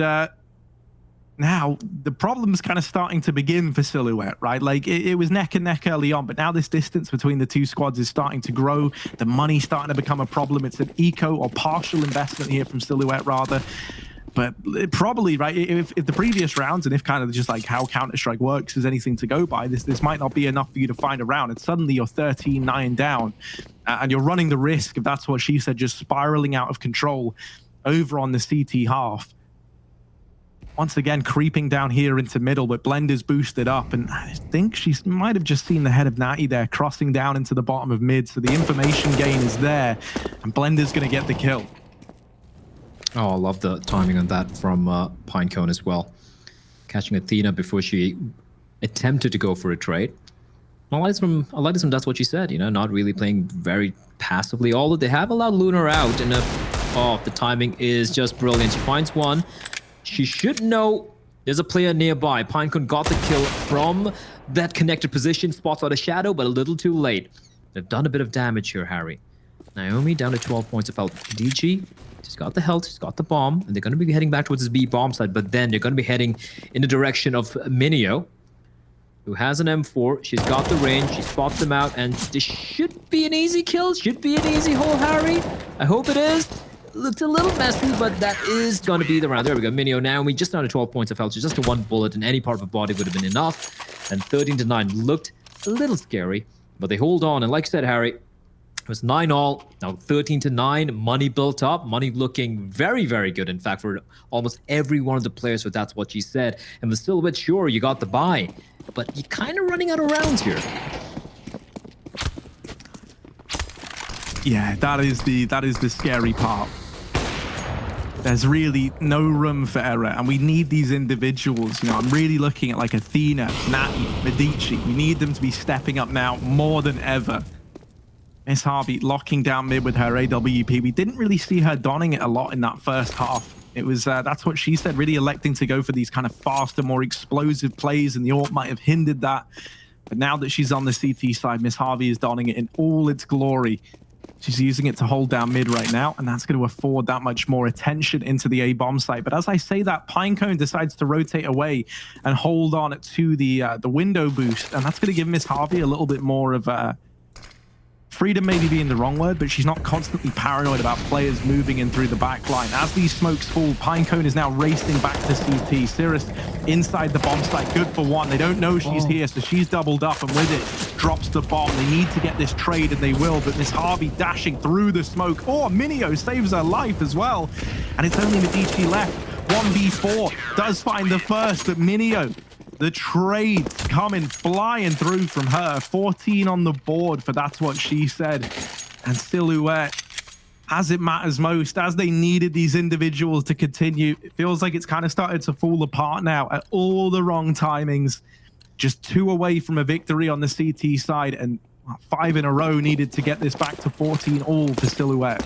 Speaker 1: now the problem's kind of starting to begin for Silhouette, right? Like it was neck and neck early on, but now this distance between the two squads is starting to grow. The money's starting to become a problem. It's an eco or partial investment here from Silhouette rather. But probably, right, if the previous rounds and if kind of just like how Counter-Strike works is anything to go by, this might not be enough for you to find a round. And suddenly you're 13-9 down and you're running the risk of, that's what she said, just spiraling out of control over on the CT half. Once again, creeping down here into middle, but Blender's boosted up. And I think she might have just seen the head of Natty there crossing down into the bottom of mid. So the information gain is there and Blender's going to get the kill.
Speaker 2: Oh, I love the timing on that from Pinecone as well. Catching Athena before she attempted to go for a trade. I like this from that's what she said, you know, not really playing very passively. Although they have allowed Lunar out, and the timing is just brilliant. She finds one. She should know there's a player nearby. Pinecone got the kill from that connected position, spots out a shadow, but a little too late. They've done a bit of damage here, Harry. Naomi down to 12 points of health. DG, she's got the health, she's got the bomb, and they're going to be heading back towards this B bomb side, but then they're going to be heading in the direction of Minio, who has an M4. She's got the range, she spots them out, and this should be an easy kill, should be an easy hole, Harry. I hope it is. Looks a little messy, but that is going to be the round. There we go, Minio Naomi just down to 12 points of health. She's just a 1 bullet, and any part of her body would have been enough. And 13-9 looked a little scary, but they hold on. And like I said, Harry, it was 9-all, now 13-9, money built up, money looking very, very good, in fact, for almost every one of the players, so that's what she said. And the Silhouette, sure, you got the buy, but you're kind of running out of rounds here.
Speaker 1: Yeah, that is the scary part. There's really no room for error, and we need these individuals. You know, I'm really looking at like Athena, Natty, Medici. We need them to be stepping up now more than ever. Miss Harvey locking down mid with her AWP. We didn't really see her donning it a lot in that first half. It was, that's what she said, really electing to go for these kind of faster, more explosive plays, and the AWP might have hindered that. But now that she's on the CT side, Miss Harvey is donning it in all its glory. She's using it to hold down mid right now, and that's going to afford that much more attention into the A bomb site. But as I say that, Pinecone decides to rotate away and hold on to the window boost, and that's going to give Miss Harvey a little bit more of freedom, maybe being the wrong word, but she's not constantly paranoid about players moving in through the back line. As these smokes fall, Pinecone is now racing back to CT. Cirrus inside the bomb site, good for one. They don't know she's here, so she's doubled up, and with it, drops the bomb. They need to get this trade, and they will, but Miss Harvey dashing through the smoke. Oh, Minio saves her life as well, and it's only Medici left. 1v4 does find the first, but Minio, the trades coming flying through from her. 14 on the board for That's What She Said. And Silhouette, as it matters most, as they needed these individuals to continue, it feels like it's kind of started to fall apart now at all the wrong timings. Just 2 away from a victory on the CT side, and 5 in a row needed to get this back to 14 all for Silhouette.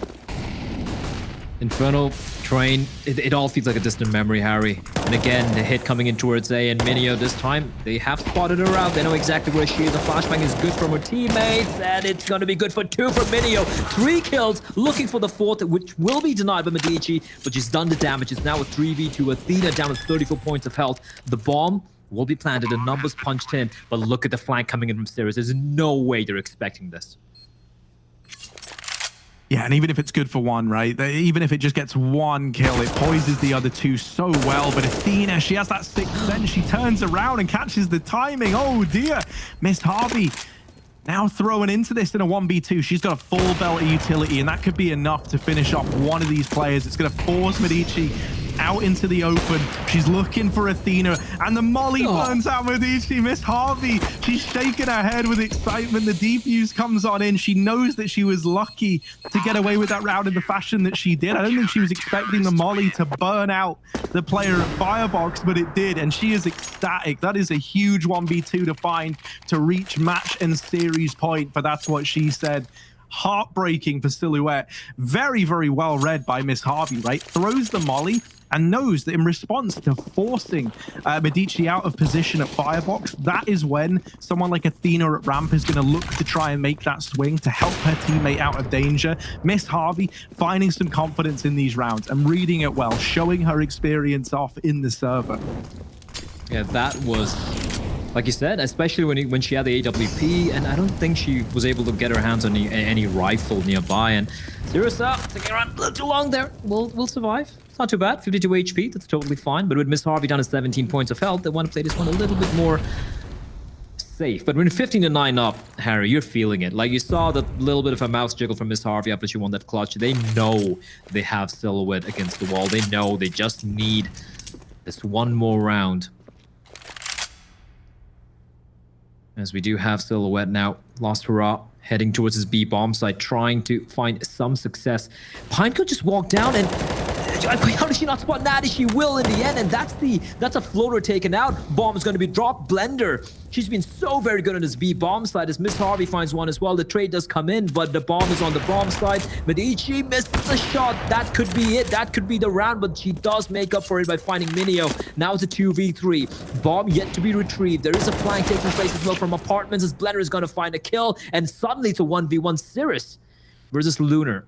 Speaker 2: Infernal, Train, it all feels like a distant memory, Harry. And again, the hit coming in towards A, and Minio this time, they have spotted her out. They know exactly where she is. A flashbang is good from her teammates, and it's going to be good for 2 for Minio. 3 kills, looking for the 4th, which will be denied by Medici, but she's done the damage. It's now a 3v2. Athena down with 34 points of health. The bomb will be planted, the numbers punched in, but look at the flank coming in from Cirrus. There's no way they're expecting this.
Speaker 1: Yeah, and even if it's good for 1, right? Even if it just gets 1 kill, it poises the other 2 so well. But Athena, she has that 6th sense. She turns around and catches the timing. Oh, dear. Miss Harvey now throwing into this in a 1v2. She's got a full belt of utility, and that could be enough to finish off one of these players. It's going to force Medici out into the open. She's looking for Athena, and the molly burns out Medici. Miss Harvey, she's shaking her head with excitement. The defuse comes on in. She knows that she was lucky to get away with that round in the fashion that she did. I don't think she was expecting the molly to burn out the player at Firebox, but it did, and she is ecstatic. That is a huge 1v2 to find to reach match and series point for That's What She Said. Heartbreaking for Silhouette. Very, very well read by Miss Harvey, right? Throws the molly and knows that in response to forcing Medici out of position at Firebox, that is when someone like Athena at ramp is going to look to try and make that swing to help her teammate out of danger. Miss Harvey finding some confidence in these rounds and reading it well, showing her experience off in the server.
Speaker 2: Yeah, that was, like you said, especially when she had the AWP, and I don't think she was able to get her hands on any rifle nearby. And Cirrus up, taking around a little too long there. We'll survive. It's not too bad. 52 HP, that's totally fine. But with Miss Harvey down to 17 points of health, they want to play this one a little bit more safe. But when 15-9 up, Harry, you're feeling it. Like you saw that little bit of a mouse jiggle from Miss Harvey after she won that clutch. They know they have Silhouette against the wall. They know they just need this one more round. As we do have Silhouette now, Lost Hurrah, heading towards his B bomb site, trying to find some success. Pinecone just walked down, and how did she not spot Natty? She will in the end, and that's a floater taken out. Bomb is going to be dropped. Blender, she's been so very good on this B bomb side. As Miss Harvey finds one as well, the trade does come in, but the bomb is on the bomb side. Medici misses the shot. That could be it. That could be the round, but she does make up for it by finding Minio. Now it's a 2v3. Bomb yet to be retrieved. There is a flank taking place as well from apartments, as Blender is going to find a kill, and suddenly it's a 1v1 Cirrus versus Lunar.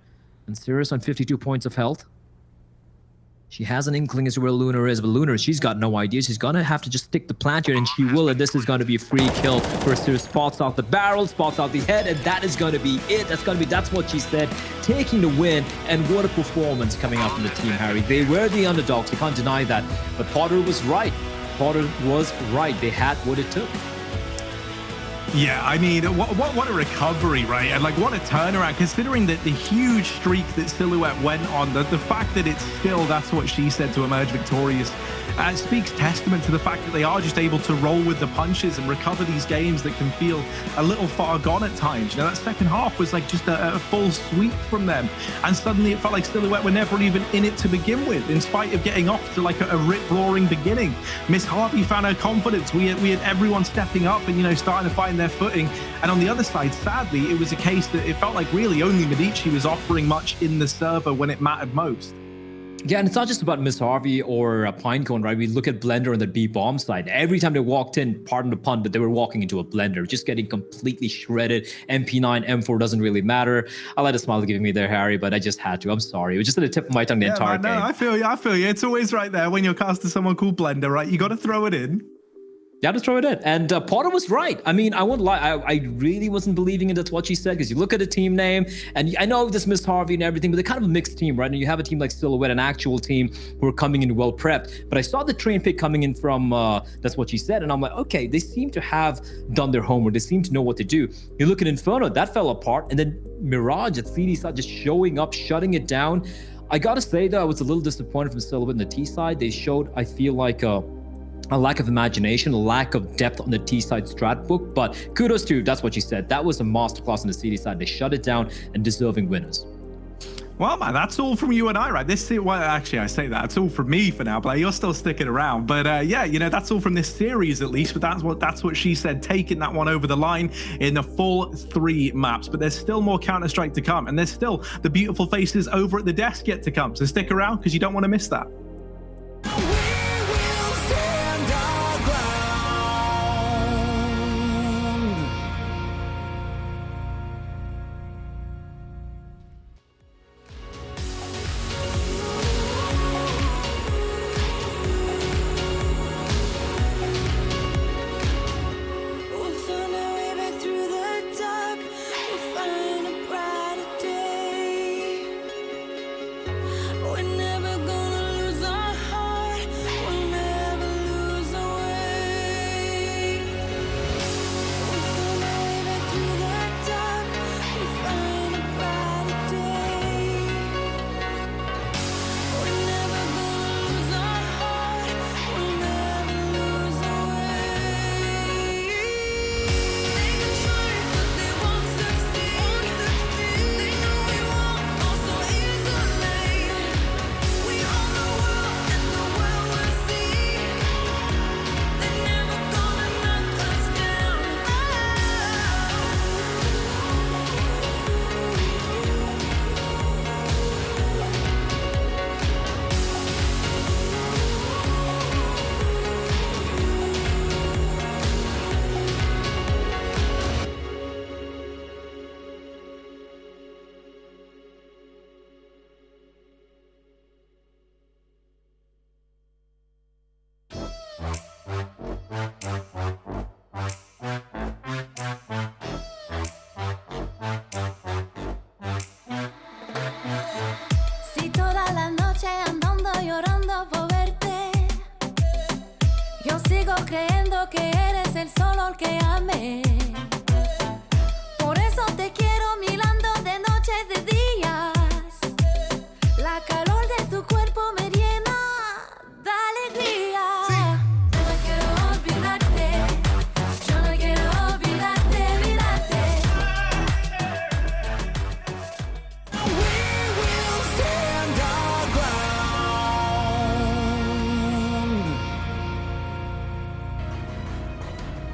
Speaker 2: And Cirrus on 52 points of health. She has an inkling as to where Lunar is, but Lunar, she's got no idea. She's gonna have to just stick the plant here, and she will, and this is gonna be a free kill for Cirrus. Spots out the barrel, spots out the head, and that is gonna be it. That's what she said, taking the win, and what a performance coming out from the team, Harry. They were the underdogs, you can't deny that, but Potter was right. Potter was right. They had what it took.
Speaker 1: Yeah, I mean, what a recovery, right? And like, what a turnaround, considering that the huge streak that Silhouette went on, the fact that it's still That's What She Said to emerge victorious, speaks testament to the fact that they are just able to roll with the punches and recover these games that can feel a little far gone at times. You know, that second half was like just a full sweep from them, and suddenly it felt like Silhouette were never even in it to begin with, in spite of getting off to like a rip-roaring beginning. Miss Harvey found her confidence. We had everyone stepping up and, you know, starting to find their footing. And on the other side, sadly, it was a case that it felt like really only Medici was offering much in the server when it mattered most.
Speaker 2: Yeah, and it's not just about Miss Harvey or Pinecone, right? We look at Blender on the B bomb side. Every time they walked in, pardon the pun, but they were walking into a blender, just getting completely shredded. MP9, M4 doesn't really matter. I let a smile giving me there, Harry, but I just had to. I'm sorry. It was just at the tip of my tongue the entire
Speaker 1: man, no,
Speaker 2: game.
Speaker 1: I feel you. I feel you. It's always right there when you're casting someone called Blender, right? You got to throw it in.
Speaker 2: Yeah, just throw it in. And Potter was right. I mean, I won't lie. I really wasn't believing into what she said, because you look at the team name, and I know this Miss Harvey and everything, but they're kind of a mixed team, right? And you have a team like Silhouette, an actual team who are coming in well prepped. But I saw the train pick coming in from That's What She Said, and I'm like, okay, they seem to have done their homework. They seem to know what to do. You look at Inferno, that fell apart, and then Mirage at CD side just showing up, shutting it down. I gotta say though, I was a little disappointed from Silhouette on the T side. They showed, I feel like, a lack of imagination, a lack of depth on the T side strat book, but kudos to That's What She Said. That was a masterclass on the CD side. They shut it down, and deserving winners.
Speaker 1: Well, man, that's all from you and I, right? Well, actually, I say that. It's all from me for now, but you're still sticking around. But yeah, you know, that's all from this series at least. But that's what she said, taking that one over the line in the full 3 maps. But there's still more Counter-Strike to come, and there's still the beautiful faces over at the desk yet to come. So stick around, because you don't want to miss that.
Speaker 3: Creyendo que eres el solo que amé. Por eso te quiero mirando de noche y de días. La calor de tu cuerpo me llena de alegría. Yo no quiero olvidarte. Yo no quiero olvidarte, olvidarte. We will stand our ground.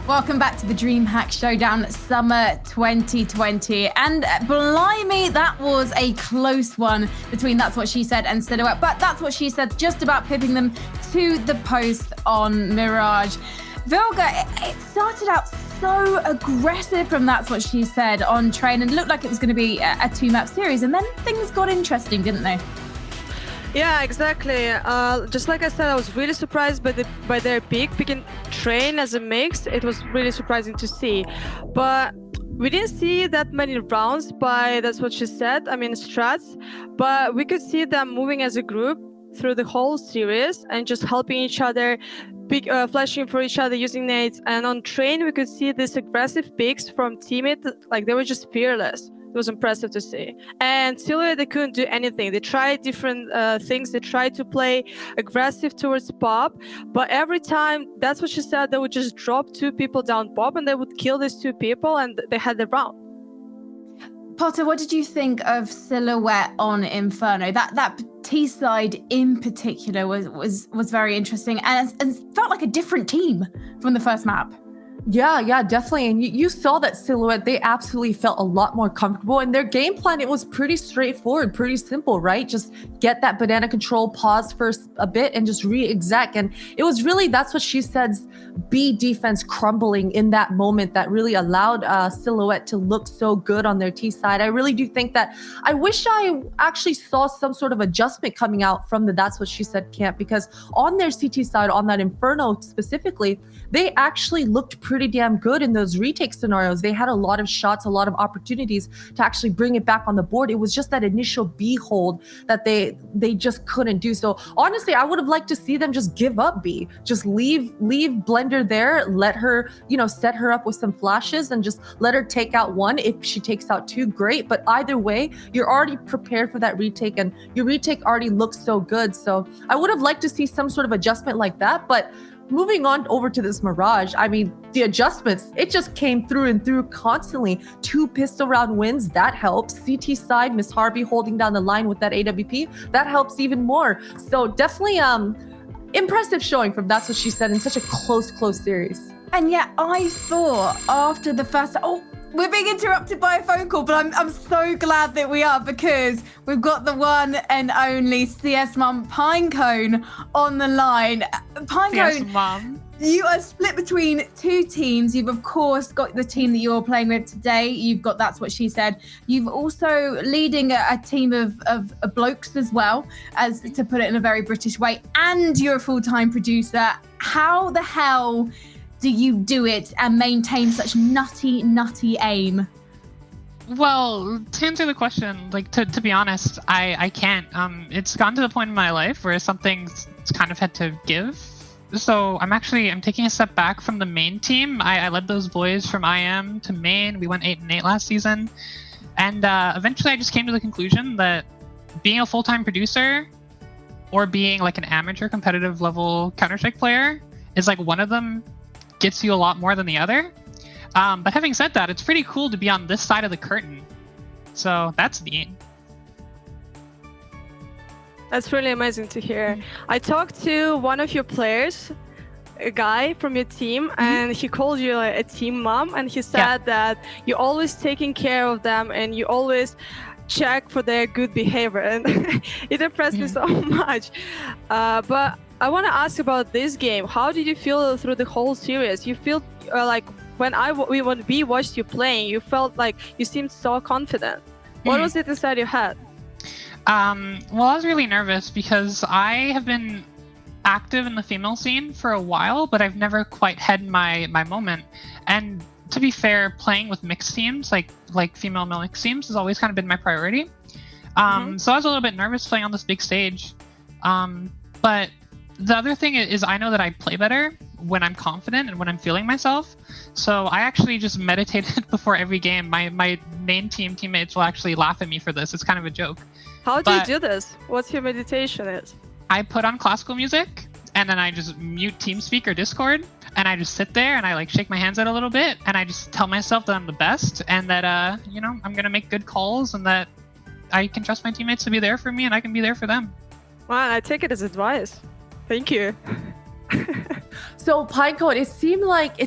Speaker 3: Welcome back to the DreamHack Showdown Summer 2020. And blimey, that was a close one between That's What She Said and Silhouette. But That's What She Said, just about pipping them to the post on Mirage. Vilga, it started out so aggressive from That's What She Said on Train, and it looked like it was going to be a 2-map series. And then things got interesting, didn't they?
Speaker 4: Yeah, exactly. Just like I said, I was really surprised by their picking Train as a mix. It was really surprising to see, but we didn't see that many rounds by That's What She Said. I mean, strats, but we could see them moving as a group through the whole series and just helping each other, flashing for each other, using nades. And on Train, we could see this aggressive picks from teammates. Like, they were just fearless. It was impressive to see. And Silhouette, they couldn't do anything. They tried different things. They tried to play aggressive towards Pop, but every time, That's What She Said, they would just drop 2 people down Pop, and they would kill these 2 people, and they had the round.
Speaker 3: Potter, what did you think of Silhouette on Inferno? That T side in particular was very interesting, and felt like a different team from the first map.
Speaker 5: Yeah, definitely. And you saw that Silhouette, they absolutely felt a lot more comfortable. And their game plan, it was pretty straightforward, pretty simple, right? Just get that banana control, pause for a bit, and just re-exec. And it was really, that's what she says, B defense crumbling in that moment that really allowed Silhouette to look so good on their T side. I really do think that, I wish I actually saw some sort of adjustment coming out from the That's What She Said camp, because on their CT side, on that Inferno specifically, they actually looked pretty damn good in those retake scenarios. They had a lot of shots, a lot of opportunities to actually bring it back on the board. It was just that initial B hold that they just couldn't do. So honestly, I would have liked to see them just give up B. Just leave Blender there, let her, set her up with some flashes and just let her take out one. If she takes out two, great. But either way, you're already prepared for that retake, and your retake already looks so good. So I would have liked to see some sort of adjustment like that. But moving on over to this Mirage, I mean, the adjustments, it just came through and through constantly. 2 pistol round wins, that helps. CT side, Miss Harvey holding down the line with that AWP, that helps even more. So definitely impressive showing from That's What She Said in such a close series.
Speaker 3: And yet I thought after the first, we're being interrupted by a phone call, but I'm so glad that we are, because we've got the one and only CS Mum Pinecone on the line. Pinecone,
Speaker 6: CS Mum.
Speaker 3: You are split between 2 teams. You've of course got the team that you're playing with today. You've got That's What She Said. You've also leading a team of blokes as well, as to put it in a very British way, and you're a full-time producer. How the hell do you do it and maintain such nutty aim?
Speaker 6: Well, to answer the question, like to be honest, I can't. It's gotten to the point in my life where something's kind of had to give. So I'm taking a step back from the main team. I led those boys from IM to main. We went 8-8 last season, and eventually I just came to the conclusion that being a full-time producer or being like an amateur competitive level Counter-Strike player is like one of them gets you a lot more than the other. But having said that, it's pretty cool to be on this side of the curtain. So that's neat.
Speaker 4: That's really amazing to hear. I talked to one of your players, a guy from your team, and he called you a team mom, and he said that you're always taking care of them and you always check for their good behavior, and it impressed me so much. But I want to ask about this game. How did you feel through the whole series? You feel like when we watched you playing, you felt like you seemed so confident. What was it inside your head?
Speaker 6: Well, I was really nervous because I have been active in the female scene for a while, but I've never quite had my moment. And to be fair, playing with mixed teams, like female male mixed teams, has always kind of been my priority. So I was a little bit nervous playing on this big stage. But the other thing is I know that I play better when I'm confident and when I'm feeling myself. So I actually just meditated before every game. My main teammates will actually laugh at me for this. It's kind of a joke.
Speaker 4: How do you do this? What's your meditation is?
Speaker 6: I put on classical music, and then I just mute TeamSpeak or Discord, and I just sit there and I like shake my hands out a little bit, and I just tell myself that I'm the best, and that I'm gonna make good calls, and that I can trust my teammates to be there for me, and I can be there for them.
Speaker 4: Wow, I take it as advice. Thank you.
Speaker 5: So Pinecone, it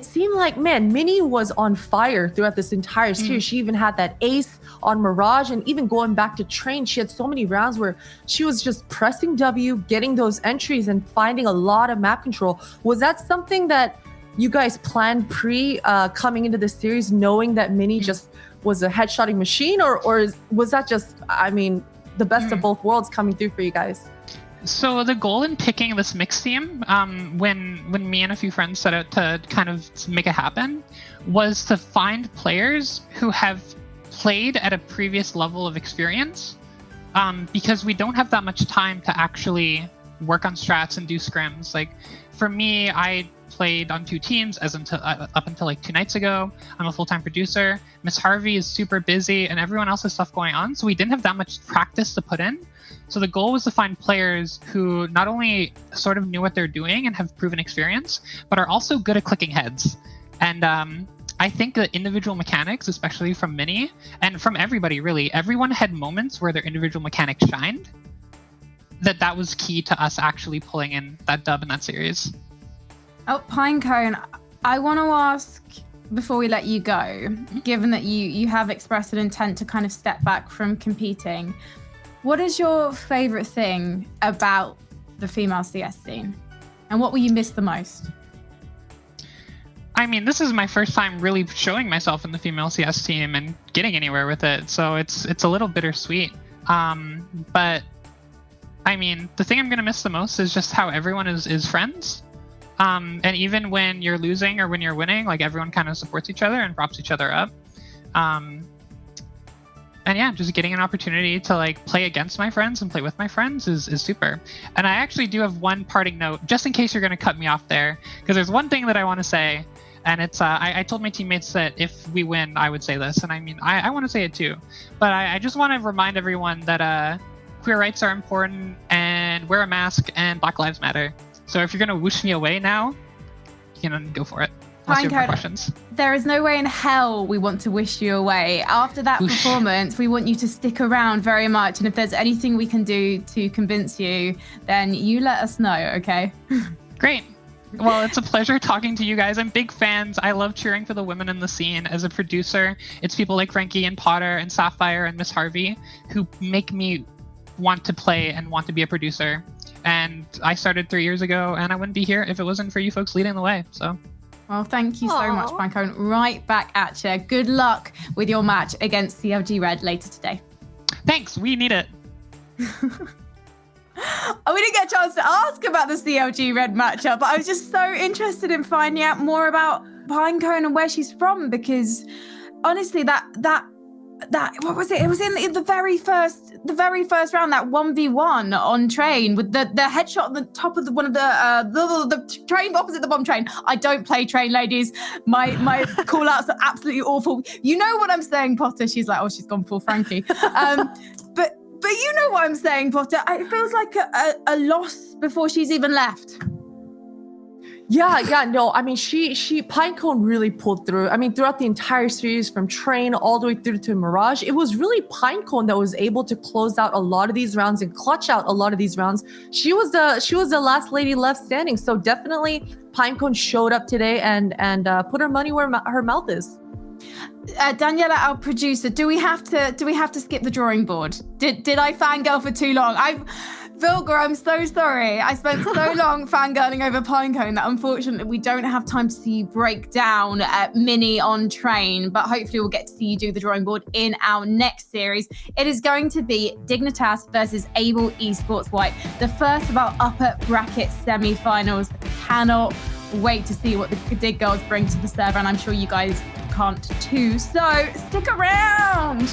Speaker 5: seemed like man, Minnie was on fire throughout this entire series. She even had that ace on Mirage, and even going back to train, she had so many rounds where she was just pressing W, getting those entries and finding a lot of map control. Was that something that you guys planned coming into the series, knowing that Minnie just was a headshotting machine, or was that just, the best of both worlds coming through for you guys?
Speaker 6: So the goal in picking this mixed team, when me and a few friends set out to kind of make it happen, was to find players who have played at a previous level of experience, because we don't have that much time to actually work on strats and do scrims. Like for me, I played on 2 teams up until like 2 nights ago. I'm a full-time producer. Miss Harvey is super busy, and everyone else has stuff going on, so we didn't have that much practice to put in. So the goal was to find players who not only sort of knew what they're doing and have proven experience, but are also good at clicking heads. And I think the individual mechanics, especially from Minnie, and from everybody really, everyone had moments where their individual mechanics shined. That was key to us actually pulling in that dub in that series.
Speaker 3: Oh, Pinecone, I want to ask, before we let you go, given that you have expressed an intent to kind of step back from competing, what is your favorite thing about the female CS scene? And what will you miss the most?
Speaker 6: I mean, this is my first time really showing myself in the female CS team and getting anywhere with it, so it's a little bittersweet. But I mean, the thing I'm gonna miss the most is just how everyone is friends. And even when you're losing or when you're winning, like everyone kind of supports each other and props each other up. And yeah, just getting an opportunity to like play against my friends and play with my friends is super. And I actually do have one parting note, just in case you're going to cut me off there, because there's one thing that I want to say, and it's I told my teammates that if we win, I would say this, and I mean I want to say it too, but I just want to remind everyone that queer rights are important, and wear a mask, and Black Lives Matter. So if you're going to whoosh me away now, you know, go for it. Unless you have more questions.
Speaker 3: There is no way in hell we want to wish you away. After that performance, we want you to stick around very much. And if there's anything we can do to convince you, then you let us know, okay?
Speaker 6: Great. Well, it's a pleasure talking to you guys. I'm big fans. I love cheering for the women in the scene. As a producer, it's people like Frankie and Potter and Sapphire and Miss Harvey who make me want to play and want to be a producer. And I started 3 years ago, and I wouldn't be here if it wasn't for you folks leading the way. So.
Speaker 3: Well, thank you so much, Pinecone. Right back at you. Good luck with your match against CLG Red later today.
Speaker 6: Thanks. We need it.
Speaker 3: We didn't get a chance to ask about the CLG Red matchup, but I was just so interested in finding out more about Pinecone and where she's from, because honestly, that what was it? It was in the very first round, that 1v1 on train with the headshot on the top of one of the train opposite the bomb train. I don't play train, ladies. My call outs are absolutely awful. You know what I'm saying, Potter? She's like, oh, she's gone full Frankie. But you know what I'm saying, Potter. It feels like a loss before she's even left.
Speaker 5: Yeah, no, I mean, Pinecone really pulled through. I mean, throughout the entire series, from Train all the way through to Mirage, it was really Pinecone that was able to close out a lot of these rounds and clutch out a lot of these rounds. She was the last lady left standing. So definitely Pinecone showed up today and put her money where her mouth is.
Speaker 3: Daniela, our producer, do we have to skip the drawing board? Did I fangirl for too long? Vilga, I'm so sorry. I spent so long fangirling over Pinecone that unfortunately we don't have time to see you break down Mini on Train, but hopefully we'll get to see you do the drawing board in our next series. It is going to be Dignitas versus Able Esports White, the first of our upper bracket semi-finals. Cannot wait to see what the Dig Girls bring to the server, and I'm sure you guys can't too. So stick around.